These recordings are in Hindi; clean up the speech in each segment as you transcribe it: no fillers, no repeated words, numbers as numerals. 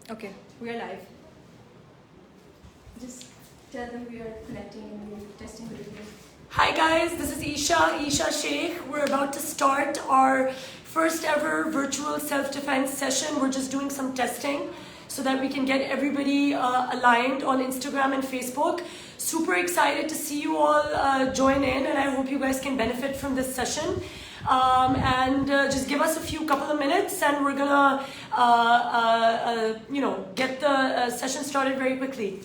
Okay, we are live. Just tell them we are connecting and we're testing the video. Hi guys, this is Isha Sheikh. We're about to start our first ever virtual self-defense session. We're just doing some testing so that we can get everybody aligned on Instagram and Facebook. Super excited to see you all join in, and I hope you guys can benefit from this session. Just give us a couple of minutes and we're gonna get the session started very quickly.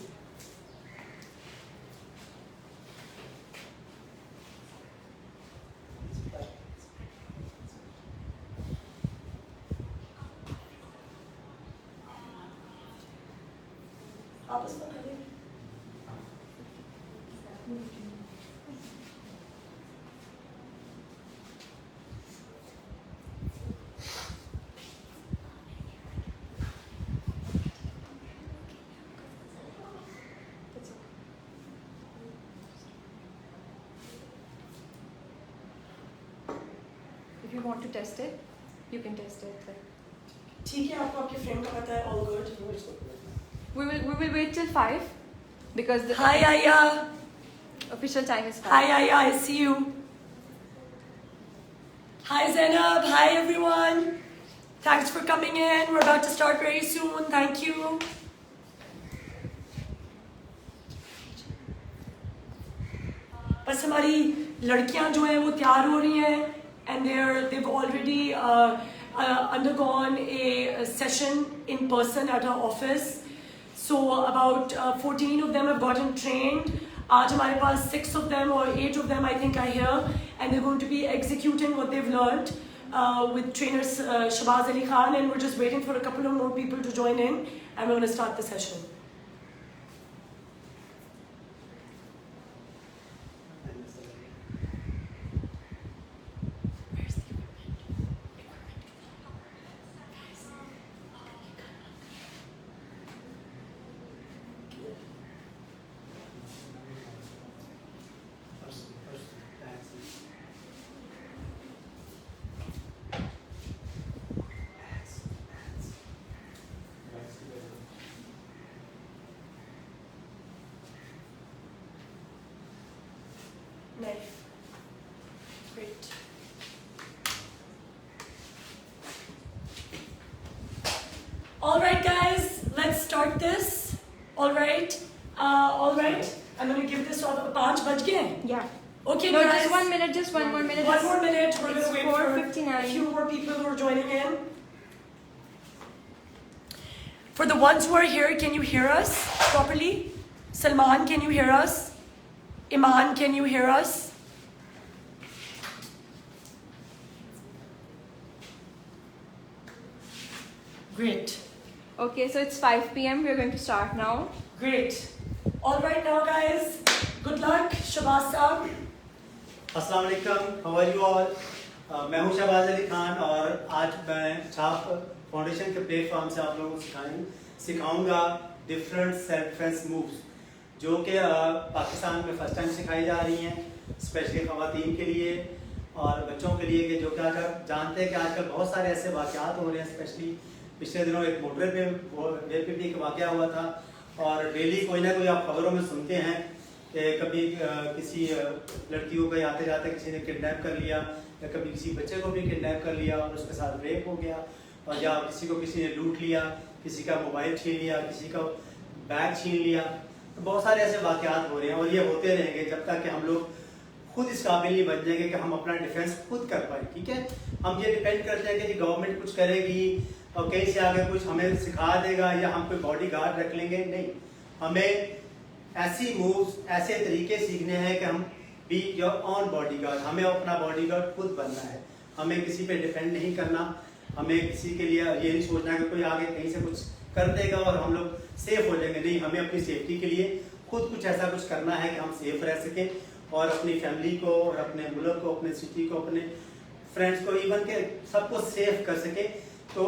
If you want to test it, you can test it. ठीक है, आपको आपके फ्रेंड का पता है, all good. We will wait till 5 because the Hi Aya. official time is 5. Hi Aya, I see you. Hi Zainab, hi everyone. Thanks for coming in. We're about to start very soon. Thank you. बस हमारी लड़कियां जो हैं वो तैयार हो रही हैं and they've already undergone a session in person at our office. So about 14 of them have gotten trained. आज हमारे पास 6 of them or 8 of them I think are here, and they're going to be executing what they've learned with trainer Shahbaz Ali Khan, and we're just waiting for a couple of more people to join in and we're going to start the session. Nice. Great. All right, guys, let's start this. All right. I'm going to give this off. 5 बज गए? Yeah. Okay, No, guys. just 1 minute. Just one more minute. One more minute. We're going to wait for 4:59. a few more people who are joining in. For the ones who are here, can you hear us properly? Salman, can you hear us? Iman, can you hear us? Great. Okay, so it's 5 p.m. We're going to start now. Great. All right now, guys. Good luck. Shahbaz Saab. अस्सलाम वालेकुम, हाउ आर यू ऑल। मैं हूं शहबाज अली खान और आज मैं छाप फाउंडेशन के प्लेटफॉर्म से आप लोगों को सिखाऊंगा डिफरेंट सेल्फ डिफेंस मूव्स जो कि पाकिस्तान में फर्स्ट टाइम सिखाई जा रही हैं, स्पेशली ख़वातीन के लिए और बच्चों के लिए, कि जो कि आजकल जानते हैं कि आजकल बहुत सारे ऐसे वाक़यात हो रहे हैं। स्पेशली पिछले दिनों एक मोटरवे पे भी एक वाक़या हुआ था और डेली कोई ना कोई आप खबरों में सुनते हैं कि कभी किसी लड़की को कहीं आते जाते किसी ने किडनैप कर लिया, या कभी किसी बच्चे को भी किडनैप कर लिया और उसके साथ रेप हो गया, और या किसी ने लूट लिया, किसी का मोबाइल छीन लिया, किसी का बैग छीन लिया। तो बहुत सारे ऐसे वाक़यात हो रहे हैं और ये होते रहेंगे जब तक कि हम लोग खुद इस काबिल नहीं बन जाएंगे कि हम अपना डिफेंस खुद कर पाए। ठीक है, हम ये डिपेंड करते हैं कि गवर्नमेंट कुछ करेगी और कहीं से आगे कुछ हमें सिखा देगा या हम कोई बॉडी गार्ड रख लेंगे, नहीं। हमें ऐसी मूव्स, ऐसे तरीके सीखने हैं कि हम be your on body guard, हमें अपना बॉडी गार्ड खुद बनना है। हमें किसी पे डिपेंड नहीं करना, हमें किसी के लिए ये नहीं सोचना कि कोई आगे कहीं से कुछ कर देगा और हम लोग सेफ हो जाएंगे, नहीं। हमें अपनी सेफ्टी के लिए खुद कुछ ऐसा कुछ करना है कि हम सेफ रह सकें और अपनी फैमिली को और अपने मुल्क को, अपने सिटी को, अपने फ्रेंड्स को, इवन के सबको सेफ कर सके। तो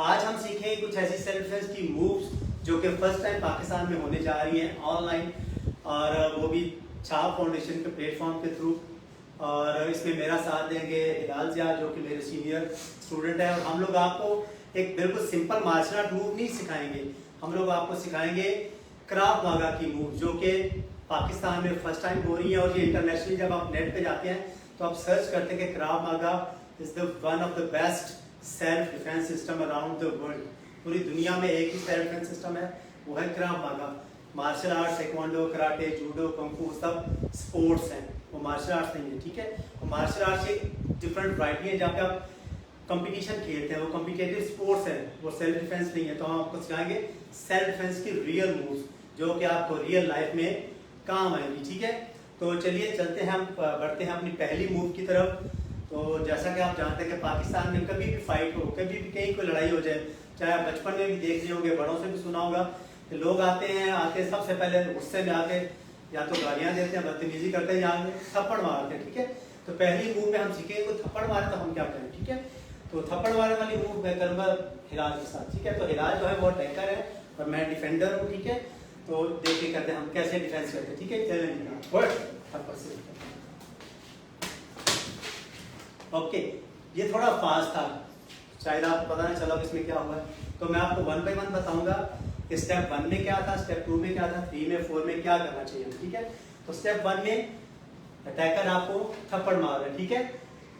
आज हम सीखेंगे कुछ ऐसी सेल्फ डिफेंस की मूव्स जो कि फर्स्ट टाइम पाकिस्तान में होने जा रही हैं ऑनलाइन, और वो भी छाप फाउंडेशन के प्लेटफॉर्म के थ्रू। और इसमें मेरा साथ देंगे हिलाल ज़िया जो कि मेरे सीनियर स्टूडेंट है, और हम लोग आपको एक बिल्कुल सिंपल मार्शल आर्ट मूव नहीं सिखाएंगे, हम लोग आपको सिखाएंगे क्राव मागा की मूव, जो कि पाकिस्तान में फर्स्ट टाइम हो रही है। और ये इंटरनेशनली जब आप नेट पे जाते हैं तो आप सर्च करते हैं कि क्राव मागा is the one of the best self defence system around the world. पूरी दुनिया में एक ही सेल्फ डिफेंस सिस्टम है, वो है Krav Maga. Martial art, taekwondo, karate, judo, kung fu सब स्पोर्ट्स हैं, वो मार्शल आर्ट्स नहीं है, ठीक है। वो मार्शल आर्ट्स की डिफरेंट वैरायटी है जहाँ पे आप कंपटीशन खेलते हैं, वो कॉम्पिटिटिव स्पोर्ट्स है, वो सेल्फ डिफेंस नहीं है। तो हम आपको सिखाएंगे सेल्फ डिफेंस की रियल मूव्स जो कि आपको रियल लाइफ में काम आएंगी, ठीक है। तो चलिए चलते हैं, हम बढ़ते हैं अपनी पहली मूव की तरफ। तो जैसा कि आप जानते हैं कि पाकिस्तान में कभी भी फाइट हो, कभी भी कहीं कोई लड़ाई हो जाए, चाहे आप बचपन में भी देख रहे होंगे, बड़ों से भी सुना होगा कि लोग आते हैं सबसे पहले गुस्से में आके या तो गालियाँ देते हैं, बदतमीजी करते हैं, या थप्पड़ मारते हैं, ठीक है। तो पहली मूव में हम सीखेंगे को थप्पड़ मारे तो हम क्या करें, ठीक है। तो थप्पड़ मारने वाली मूव मैं करूँगा हिलाल के साथ, ठीक है। तो हिलाल जो है वो अटैकर है और मैं डिफेंडर हूँ, ठीक है। तो देखिए करते हैं हम कैसे डिफेंस करते हैं, ठीक है। चलें थप्पड़ से, ओके। ये थोड़ा फास्ट था, शायद आपको पता नहीं चला कि इसमें क्या हुआ है। तो मैं आपको 1 बाय 1 बताऊंगा कि स्टेप 1 में क्या था, स्टेप 2 में क्या था, 3 में 4 में क्या करना चाहिए, ठीक है। तो स्टेप 1 में अटैकर आपको थप्पड़ मार रहा है, ठीक है।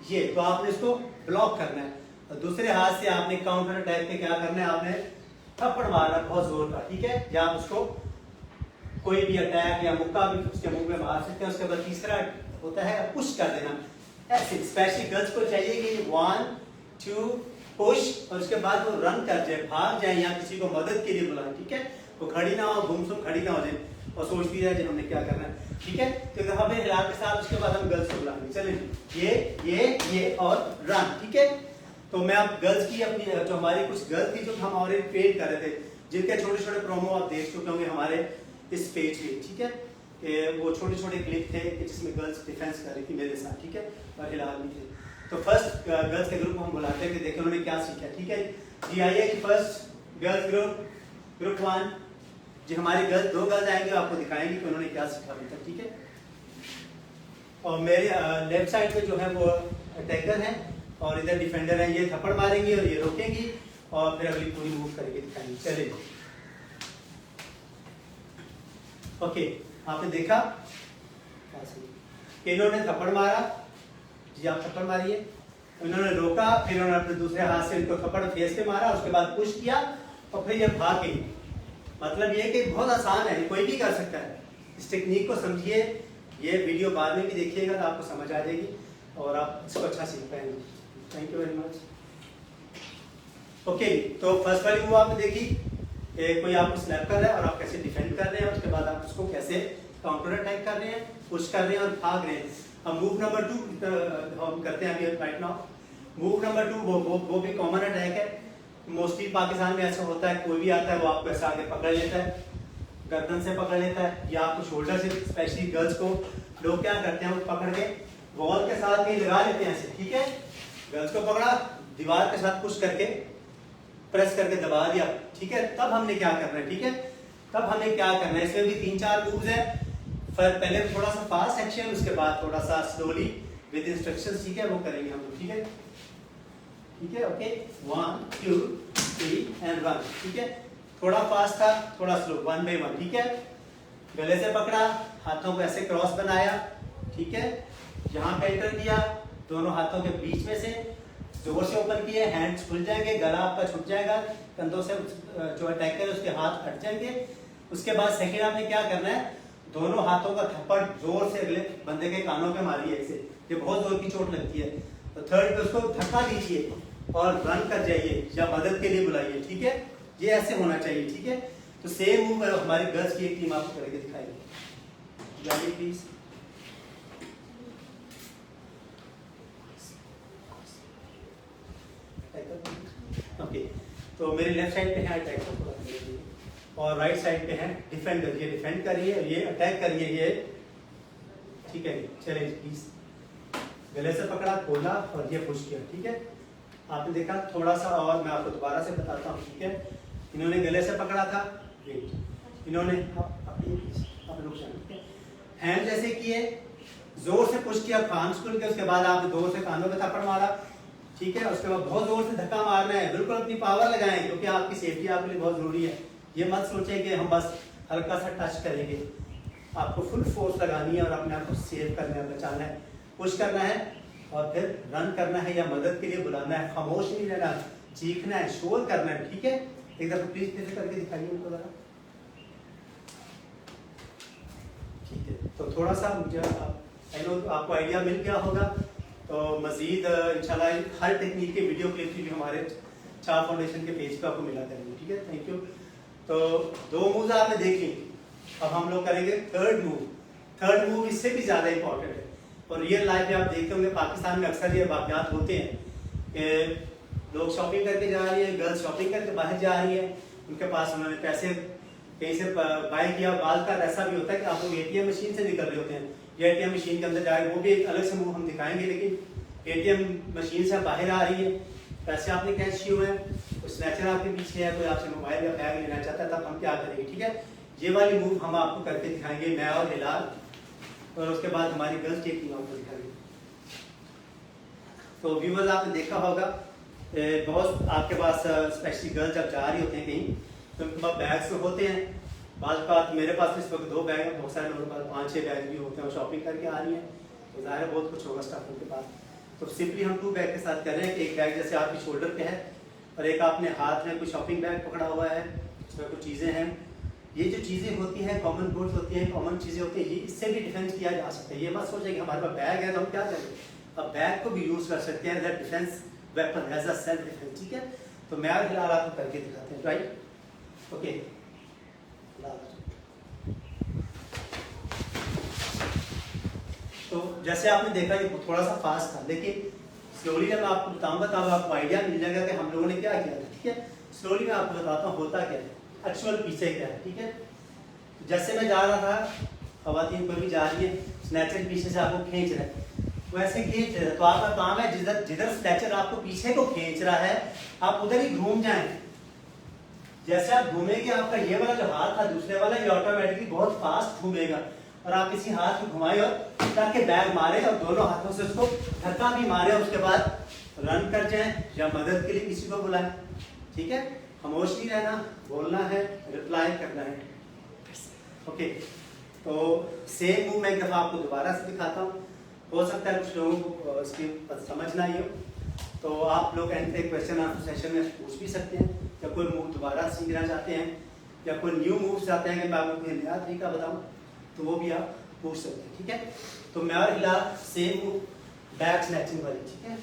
ये तो आपने इसको ब्लॉक करना है और दूसरे हाथ से आपने काउंटर अटैक पे क्या करना है, आपने थप्पड़ मारना है बहुत जोर का, ठीक है। या आप उसको कोई भी अटैक या मुक्का भी उसके मुंह में मार सकते हैं। उसके बाद तीसरा होता है पुश कर देना, ऐसे स्पेशली गर्ल्स को चाहिए कि 1 2 पुश, और उसके बाद वो रन कर जाए, भाग जाए या किसी को मदद के लिए बुलाए, ठीक है। वो खड़ी ना हो, गुमसुम खड़ी ना हो जाए और सोचती रहे हमने क्या करना है, ठीक है। तो हमें हिलाल के साथ उसके बाद हम गर्ल्स को बुलाएंगे। चलिए ये और रन, ठीक है। तो मैं अब गर्ल्स की अपनी जो हमारी कुछ गर्ल्स थी जो हम और ट्रेन कर रहे थे, जिनके छोटे छोटे प्रोमो आप देख चुके होंगे हमारे इस पेज पे, ठीक है। वो छोटे छोटे क्लिप थे जिसमें गर्ल्स डिफेंस कर रही थी मेरे साथ, ठीक है, और हिलाल भी थे। तो फर्स्ट गर्ल्स के ग्रुप को हम बुलाते हैं कि देखिए उन्होंने क्या सीखा, ठीक है जी। आइए जी, फर्स्ट गर्ल्स ग्रुप 1 जी, हमारी गर्ल्स 2 गर्ल्स आएंगे, आपको दिखाएंगे कि उन्होंने क्या सीखा अभी तक, ठीक है। और मेरे लेफ्ट साइड पे जो है वो अटैकर है और इधर डिफेंडर है, ये थप्पड़ मारेंगी और ये रोकेंगी और फिर अगली पूरी मूव करके दिखाएंगे। चलिए ओके, आपने देखा कि इन्होंने थप्पड़ मारा जी, आप थप्पड़ मारिए। इन्होंने रोका, फिर इन्होंने अपने दूसरे हाथ से इनको थप्पड़ फेस पे मारा, उसके बाद पुश किया और फिर ये भागे। मतलब ये कि बहुत आसान है, कोई भी कर सकता है। इस टेक्निक को समझिए, ये वीडियो बाद में भी देखिएगा तो आपको समझ आ जाएगी और आप इसको अच्छा सीख पाएंगे। Thank you very much. Okay, तो फर्स्ट वाली मूव आपने देखी, कोई आपको स्नैप कर रहा है और आप कैसे डिफेंड कर रहे हैं, उसके बाद आप उसको कैसे काउंटर अटैक कर रहे हैं, पुश कर रहे हैं और भाग रहे हैं। अब मूव नंबर 2 हम करते हैं अभी राइट नाउ। मूव नंबर 2 वो भी कॉमन अटैक है। मोस्टली पाकिस्तान में ऐसा होता है, कोई भी आता है वो आपको ऐसे आगे पकड़ लेता है, गर्दन से पकड़ लेता है या आपको शोल्डर से। स्पेशली गर्ल्स को लोग क्या करते हैं, वो पकड़ के वॉल के साथ कहीं लगा लेते हैं ऐसे, ठीक है। गर्ल्स को पकड़ा, दीवार के साथ पुश करके प्रेस करके दबा दिया, ठीक है। तब हमने क्या करना है, ठीक है, तब हमें क्या करना है। इसमें भी 3-4 मूव्स है। पहले थोड़ा सा फास्ट एक्शन, उसके बाद थोड़ा सा स्लोली विद इंस्ट्रक्शंस, ठीक है, वो करेंगे हम लोग, ठीक है, ठीक है। ओके, 1 2 3 एंड 1, ठीक है। थोड़ा फास्ट था, थोड़ा स्लो, 1 by 1, ठीक है। गले से पकड़ा, हाथों को ऐसे क्रॉस बनाया, ठीक है। यहाँ पे एंटर किया, दोनों हाथों के बीच में से जोर से ओपन किए, हैंड्स खुल जाएंगे, गला आपका छुट जाएगा, कंधों से जो अटैकर है उसके हाथ हट जाएंगे। उसके बाद सेकंड आपने क्या करना है, दोनों हाथों का थप्पड़ जोर से अगले बंदे के कानों पे मारिए ऐसे, ये बहुत जोर की चोट लगती है। तो थर्ड पे उसको धक्का दीजिए और रन कर जाइए या मदद के लिए बुलाइए, ठीक है। ये ऐसे होना चाहिए, ठीक है। तो सेम मूव हमारी गर्ल्स की एक टीम आपको करके दिखाएगी, जाइए प्लीज। ओके, तो मेरे लेफ्ट साइड पे है अटैकर और राइट साइड पे है डिफेंडर। ये डिफेंड करिए और ये अटैक करिए, ये ठीक है। चलिए प्लीज, गले से पकड़ा, खोला और ये पुश किया, ठीक है। आपने देखा थोड़ा सा, और मैं आपको दोबारा से बताता हूँ, ठीक है। इन्होंने गले से पकड़ा था, इन्होंने हैंड जैसे किए, जोर से पुश किया, कान खुल के, उसके बाद आपने जोर से कानों पे थप्पड़ मारा, ठीक है। उसके बाद बहुत जोर से धक्का मारना है, बिल्कुल अपनी पावर लगाएं, क्योंकि आपकी सेफ्टी आपके लिए बहुत जरूरी है। ये मत सोचें कि हम बस हल्का सा टच करेंगे, आपको फुल फोर्स लगानी है और अपने आप को सेव करना है, बचाना है, पुश करना है और फिर रन करना है या मदद के लिए बुलाना है। खामोश नहीं रहना, चीखना है, शोर करना है, ठीक है। एक दफा प्लीज प्लीज करके दिखाइए उनको जरा, ठीक है। तो थोड़ा सा मुझे आपको आइडिया मिल गया होगा। तो मजीद इंशाल्लाह हर टेक्निक के वीडियो क्लिप भी हमारे चाप फाउंडेशन के पेज पे आपको मिला करेंगे, ठीक है। Thank you. तो 2 मूव्स आपने देख ली, अब हम लोग करेंगे थर्ड मूव। थर्ड मूव इससे भी ज़्यादा इंपॉर्टेंट है और रियल लाइफ में आप देखते होंगे पाकिस्तान में अक्सर ये वाक़यात होते हैं कि लोग शॉपिंग करके जा रही है, गर्ल्स शॉपिंग करके बाहर जा रही है, उनके पास उन्होंने पैसे कहीं से बाय किया। बाल का ऐसा भी होता है कि आप लोग ATM मशीन से निकल रहे होते हैं या ATM मशीन के अंदर जाए, वो भी एक अलग से मूव हम दिखाएंगे, लेकिन ATM मशीन से बाहर आ रही है, पैसे आपने कैश किए हुए हैं, कोई स्नैचर आपके पीछे है, कोई आपसे मोबाइल या बैग लेना चाहता है, तब हम क्या करेंगे, ठीक है। ये वाली मूव हम आपको करके दिखाएंगे, मैं और हिलाल, और उसके बाद हमारी गर्ल्स टीम आपको दिखाएंगे। तो व्यूअर्स आपने देखा होगा बहुत आपके पास स्पेशली गर्ल्स जब जा रही होते हैं कहीं तो उनके पास बैग्स तो होते हैं, बात मेरे पास इस वक्त 2 बैग हैं, बहुत सारे लोगों के पास 5-6 बैग भी होते हैं, वो शॉपिंग करके आ रही हैं, तो ज़ाहिर है बहुत कुछ होगा स्टाफ उनके पास। तो सिंपली हम 2 बैग के साथ कर रहे हैं कि एक बैग जैसे आपकी शोल्डर पे है और एक आपने हाथ में कोई शॉपिंग बैग पकड़ा हुआ है, उसमें कुछ चीज़ें हैं। ये जो चीज़ें होती हैं कॉमन गुड्स होती हैं, कॉमन चीज़ें होती हैं, ये इससे भी डिफेंस किया जा सकता है। ये मत सोचें कि हमारे पास बैग है तो हम क्या करें, अब बैग को भी यूज़ कर सकते हैं as a defence weapon, as a self defence, ठीक है। तो मैं और हिलाल आपको करके दिखाते हैं, राइट, ओके। तो जैसे आपने देखा ये थोड़ा सा फास्ट था, लेकिन स्लोली जब मैं आपको बताऊंगा तब आपको आइडिया मिल जाएगा कि हम लोगों ने क्या किया था, ठीक है। स्लोली मैं आपको बताता हूँ होता क्या है, एक्चुअल पीछे क्या है, ठीक है। जैसे मैं जा रहा था, खवातीन कोई भी जा रही है, स्नैचर पीछे से आपको खींच रहा है, वैसे खींच रहा है, तो आपका काम है जिधर स्नैचर आपको पीछे को खींच रहा है आप उधर ही घूम जाएं। जैसे आप घूमेंगे आपका ये वाला जो हाथ था दूसरे वाला, ये ऑटोमेटिकली बहुत फास्ट घूमेगा और आप किसी हाथ को घुमाए और ताकि बैग मारे और दोनों हाथों से उसको धक्का भी मारे, उसके बाद रन कर जाए या मदद के लिए किसी को बुलाए, ठीक है। खामोश नहीं रहना, बोलना है, रिप्लाई करना है, ओके। तो सेम मूव मैं एक दफ़ा आपको दोबारा से दिखाता हूँ, हो सकता है कुछ लोगों को इसकी समझ ना ही हो, तो आप लोग एंड पे क्वेश्चन आंसर सेशन में पूछ भी सकते हैं, या कोई मूव दोबारा सीखना चाहते हैं या कोई न्यू मूव चाहते हैं कि मैं आपको कोई नया तरीका बताऊँ, तो वो भी आप पूछ सकते हैं, ठीक है। तो मैं और हिलाल सेम मूव बैक स्नैचिंग वाली, ठीक है।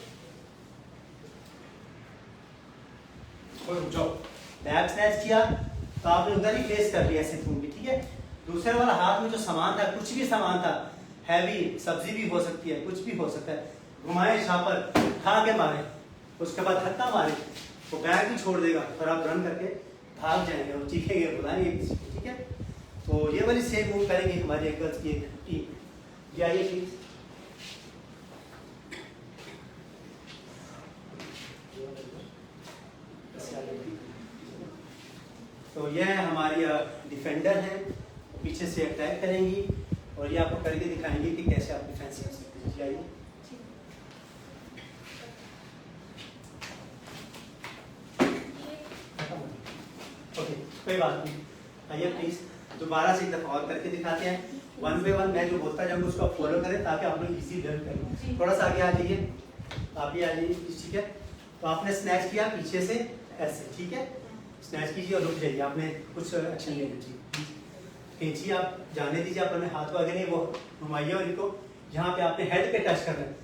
बैक स्नैच किया तो आपने उधर ही फेस कर लिया ऐसे घूम के, ठीक है। दूसरे वाला हाथ में जो सामान था, कुछ भी सामान था, हैवी सब्जी भी हो सकती है, कुछ भी हो सकता है, घुमाए छापर उठा के मारे, उसके बाद धक्का मारे, वो बैग भी छोड़ देगा और आप रन करके भाग जाएंगे और चीखेंगे, बुलाएंगे किसी को, ठीक है। तो ये वाली सेम मूव करेंगे हमारी एक गर्ल्स की एक टीम। ये आइए प्लीज। तो ये हमारी डिफेंडर है, पीछे से अटैक करेंगी और ये आपको करके दिखाएंगे कि कैसे आप डिफेंस कर सकते हैं। आइए, ओके, कोई बात नहीं, आइए प्लीज दोबारा से एक दफा और करके दिखाते हैं। 1 बाय 1 मैं जो बोलता जाऊंगा उसको आप फॉलो करें ताकि आप लोग इजी लर्न करें। थोड़ा सा आगे आ जाइए, आप भी आ जाइए, ठीक है। तो आपने स्नैच किया पीछे से ऐसे, ठीक है, स्नैच कीजिए और रुक जाइए, आपने कुछ एक्शन ले लीजिए, खींचिए, आप जाने दीजिए, आप अपने हाथ को आगे नहीं, वो घुमाइए और इनको यहाँ पे आपने हेड पे टच करना है,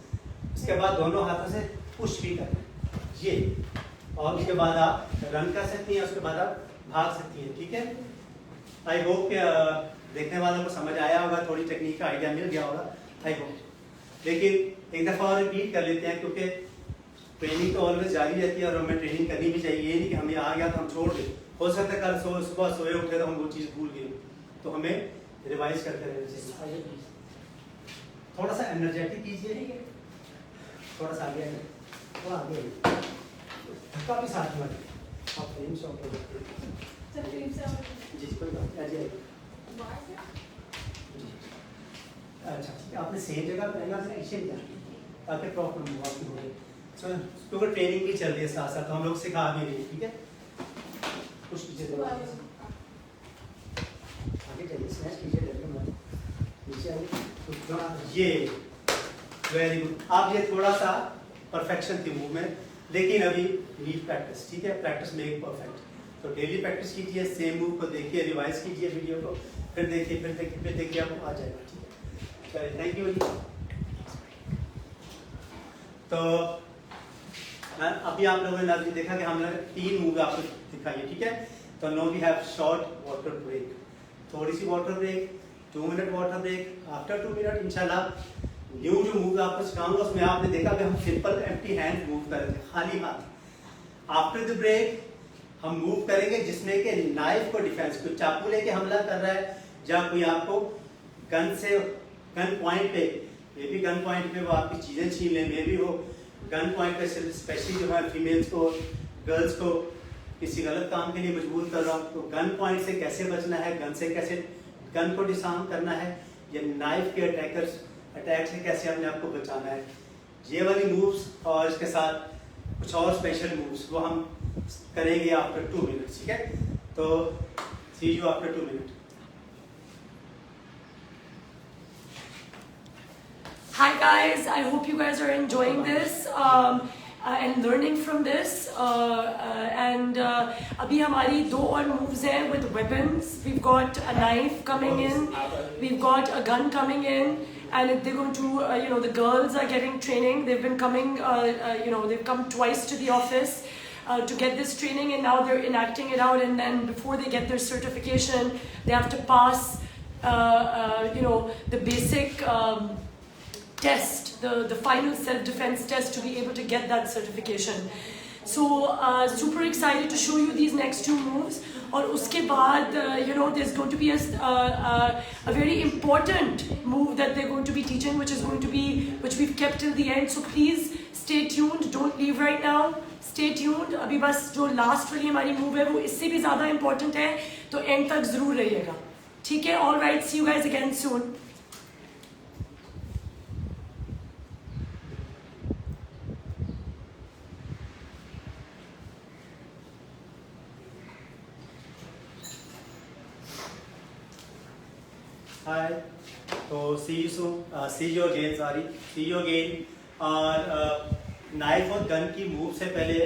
उसके बाद दोनों हाथों से पुश भी करना है ये, और उसके बाद आप रन कर सकती हैं, उसके बाद आप भाग सकती हैं, ठीक है। आई होप देखने वालों को समझ आया होगा, थोड़ी टेक्निक का आइडिया मिल गया होगा, आई होप। लेकिन एक दफ़ा और रिपीट कर लेते हैं क्योंकि ट्रेनिंग तो ऑलवेज जारी रहती है और हमें ट्रेनिंग करनी भी चाहिए, ये नहीं कि हमें आ गया तो हम छोड़ दें, हो सकता है कल सुबह सोए उठे तो हम वो चीज़ भूल गए, तो हमें रिवाइज करते रहना चाहिए। थोड़ा सा एनर्जेटिक कीजिए, थोड़ा सा आगे आइए, थोड़ा आगे आइए, धक्का भी साथ में आप फ्रेम शॉट हो जी, कोई बात नहीं, अच्छा ठीक है, आपने सेम जगह पहना से पीछे भी ताकि प्रॉब्लम हो आपकी हो जाए। क्योंकि ट्रेनिंग भी चल रही है साथ साथ, हम लोग सिखा भी रहे हैं, ठीक है। कुछ पीछे आगे चलिए, स्नैच कीजिए, डरने मत, नीचे आइए, ये वेरी गुड। आप ये थोड़ा सा परफेक्शन थी मूव में, लेकिन अभी नीड प्रैक्टिस, ठीक है। Practice make perfect. तो डेली प्रैक्टिस कीजिए, सेम मूव को देखिए, रिवाइज कीजिए वीडियो को, फिर देखिए आपको आ जाएगा, ठीक है। चलिए, थैंक यू जी। तो अभी आप लोगों ने अभी देखा कि हमने 3 मूव आपको दिखाई, ठीक है। तो now we have short water break, थोड़ी सी water break, 2 minute water break, after 2 minute इंशाल्लाह न्यू जो मूव आपको सिखाऊंगा उसमें आपने देखा कि हम सिंपल एम्प्टी हैंड मूव कर रहे थे, खाली हाथ। आफ्टर द ब्रेक हम मूव करेंगे जिसमें कि नाइफ को डिफेंस, कोई चाकू लेके हमला कर रहा है या कोई आपको गन पॉइंट पे, मे भी गन पॉइंट पे वो आपकी चीजें छीन ले, मे भी वो गन पॉइंट पे स्पेशली जो है फीमेल्स को, गर्ल्स को किसी गलत काम के लिए मजबूर कर रहा हूँ, तो गन पॉइंट से कैसे बचना है, गन से कैसे गन को डिसआर्म करना है, या नाइफ के अटैक से कैसे अपने आप को बचाना है, ये वाली मूव्स और इसके साथ कुछ और स्पेशल मूव्स वो हम करेंगे आफ्टर 2 मिनट्स, ठीक है। तो see you after 2 minute. Hi guys, I hope you guys are enjoying this and learning from this. अभी हमारी 2 और moves हैं with weapons. We've got a knife coming in, we've got a gun coming in, and they're going to, the girls are getting training. They've been coming, they've come twice to the office to get this training, and now they're enacting it out. And then before they get their certification, they have to pass, the basic test, the final self-defense test to be able to get that certification. So super excited to show you these next 2 moves. और उसके बाद there's going to be a very important move that they're going to be teaching, which we've kept till the end. So please stay tuned, don't leave right now, stay tuned. अभी बस जो लास्ट वाली हमारी मूव है वो इससे भी ज़्यादा important है, तो end तक ज़रूर रहिएगा, ठीक है। All right, see you guys again soon. हाय, तो सी यू अगेन। और नाइफ और गन की मूव से पहले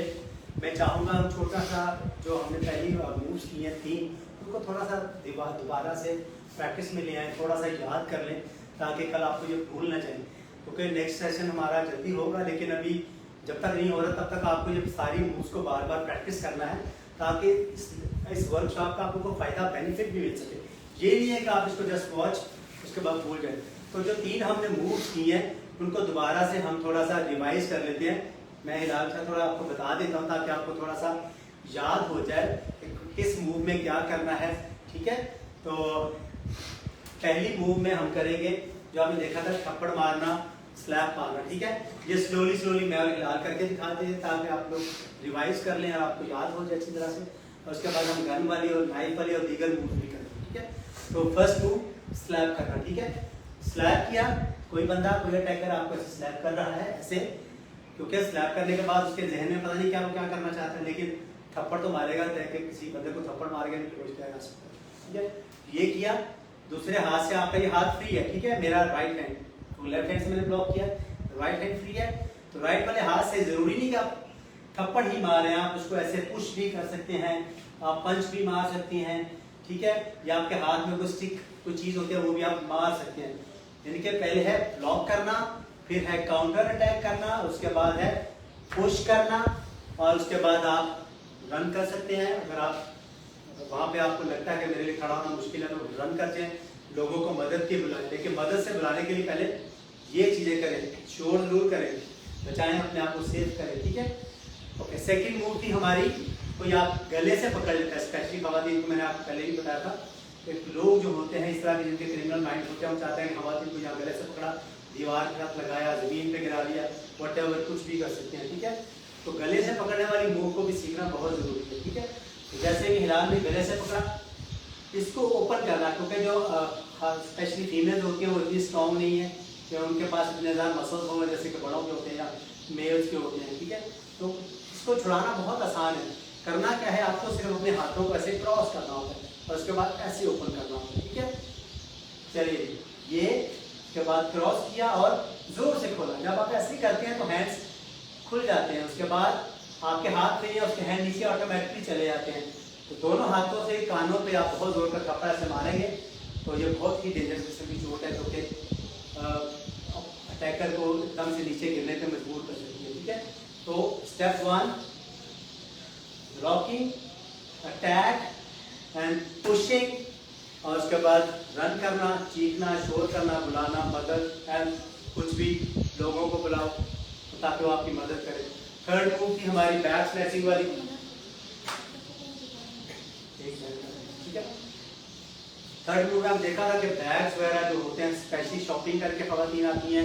मैं चाहूँगा हम छोटा सा जो हमने पहली मूव्स की हैं 3, उनको थोड़ा सा दोबारा से प्रैक्टिस में ले आए, थोड़ा सा याद कर लें, ताकि कल आपको ये भूल ना जाए, क्योंकि नेक्स्ट सेशन हमारा जल्दी होगा, लेकिन अभी जब तक नहीं हो रहा तब तक आपको ये सारी मूव्स को बार बार प्रैक्टिस करना है, ताकि इस वर्कशॉप का आपको फ़ायदा बेनिफिट भी मिल सके। ये नहीं है कि आप इसको जस्ट वॉच उसके बाद भूल जाए। तो जो 3 हमने मूव्स की हैं उनको दोबारा से हम थोड़ा सा रिवाइज कर लेते हैं। मैं हिलाल से थोड़ा आपको बता देता हूँ ताकि आपको थोड़ा सा याद हो जाए कि किस मूव में क्या करना है, ठीक है। तो पहली मूव में हम करेंगे जो आपने देखा था, थप्पड़ मारना, स्लैप मारना, ठीक है। ये स्लोली मैं हिलाल करके दिखाते हैं ताकि आप लोग रिवाइज कर लें और आपको याद हो जाए अच्छी तरह से। और उसके बाद हम गन वाली और नाइफ वाली और दीगर मूव भी करेंगे, ठीक है। तो फर्स्ट मूव स्लैप करना, ठीक है। स्लैप किया, कोई बंदा कोई अटैकर आपको ऐसे स्लैप कर रहा है ऐसे, क्योंकि स्लैप करने के बाद उसके जहन में पता नहीं क्या वो क्या करना चाहता है, लेकिन थप्पड़ तो मारेगा, किसी बंदे को थप्पड़ मारेगा नहीं, ठीक है। ये किया, दूसरे हाथ से आपका ये हाथ फ्री है, ठीक है। मेरा राइट हैंड, तो लेफ्ट हैंड से मैंने ब्लॉक किया, राइट हैंड फ्री है, तो राइट वाले हाथ से जरूरी नहीं कि आप थप्पड़ ही मारे, आप उसको ऐसे पुश भी कर सकते हैं, आप पंच भी मार सकती हैं, ठीक है। या आपके हाथ में कोई स्टिक कोई चीज होती है वो भी आप मार सकते हैं। यानी कि पहले है ब्लॉक करना, फिर है काउंटर अटैक करना, उसके बाद है पुश करना, और उसके बाद आप रन कर सकते हैं। अगर आप वहाँ पे आपको लगता है कि मेरे लिए खड़ा होना मुश्किल है तो रन करते हैं, लोगों को मदद की बुलाएं, लेकिन मदद से बुलाने के लिए पहले ये चीज़ें करें, शोर जरूर करें, बचाएं अपने आप को, सेफ करें, ठीक है। ओके, सेकंड मूव थी हमारी, कोई आप गले से पकड़ लेता है, स्पेशली खवातीन को मैंने आपको पहले ही बताया था कि लोग जो होते हैं इस तरह के जिनके क्रिमिनल माइंड होते हैं वो चाहते हैं कि खवातीन को यहाँ गले से पकड़ा, दीवार के साथ लगाया, जमीन पे गिरा दिया, व्हाटएवर कुछ भी कर सकते हैं, ठीक है। तो गले से पकड़ने वाली मूव को भी सीखना बहुत जरूरी है, ठीक है। तो जैसे कि हिलाल ने गले से पकड़ा, इसको ओपन करना, क्योंकि जो स्पेशली फीमेल होती हैं वो इतनी स्ट्रॉन्ग नहीं है कि उनके पास इतने ज़्यादा मसल्स होंगे जैसे कि बड़ों के होते हैं, या मेल्स के होते हैं, ठीक है। तो इसको छुड़ाना बहुत आसान है। करना क्या है, आपको सिर्फ अपने हाथों को ऐसे क्रॉस करना होता है और उसके बाद ऐसे ओपन करना होता है, ठीक है। चलिए, ये के बाद क्रॉस किया और जोर से खोला। जब आप ऐसे करते हैं तो हैंड्स खुल जाते हैं, उसके बाद आपके हाथ में या उसके हैंड नीचे ऑटोमेटिकली चले जाते हैं। तो दोनों हाथों से कानों पे आप बहुत जोर का थप्पड़ से मारेंगे तो ये बहुत ही डेंजरस किस्म की चोट है, जो कि अटैकर को एकदम से नीचे गिरने पे मजबूर कर सकती है, ठीक है। तो step 1, rocking, attack and pushing, और उसके बाद रन करना, चीखना, शोर करना, बुलाना, मदद एंड कुछ भी लोगों को बुलाओ ताकि वो आपकी मदद करें। थर्ड मूव थी हमारी बैक स्नैचिंग वाली, ठीक है। थर्ड मूव में हम देखा था कि बैग्स वगैरह जो होते हैं, स्पेशली शॉपिंग करके खवातीन आती हैं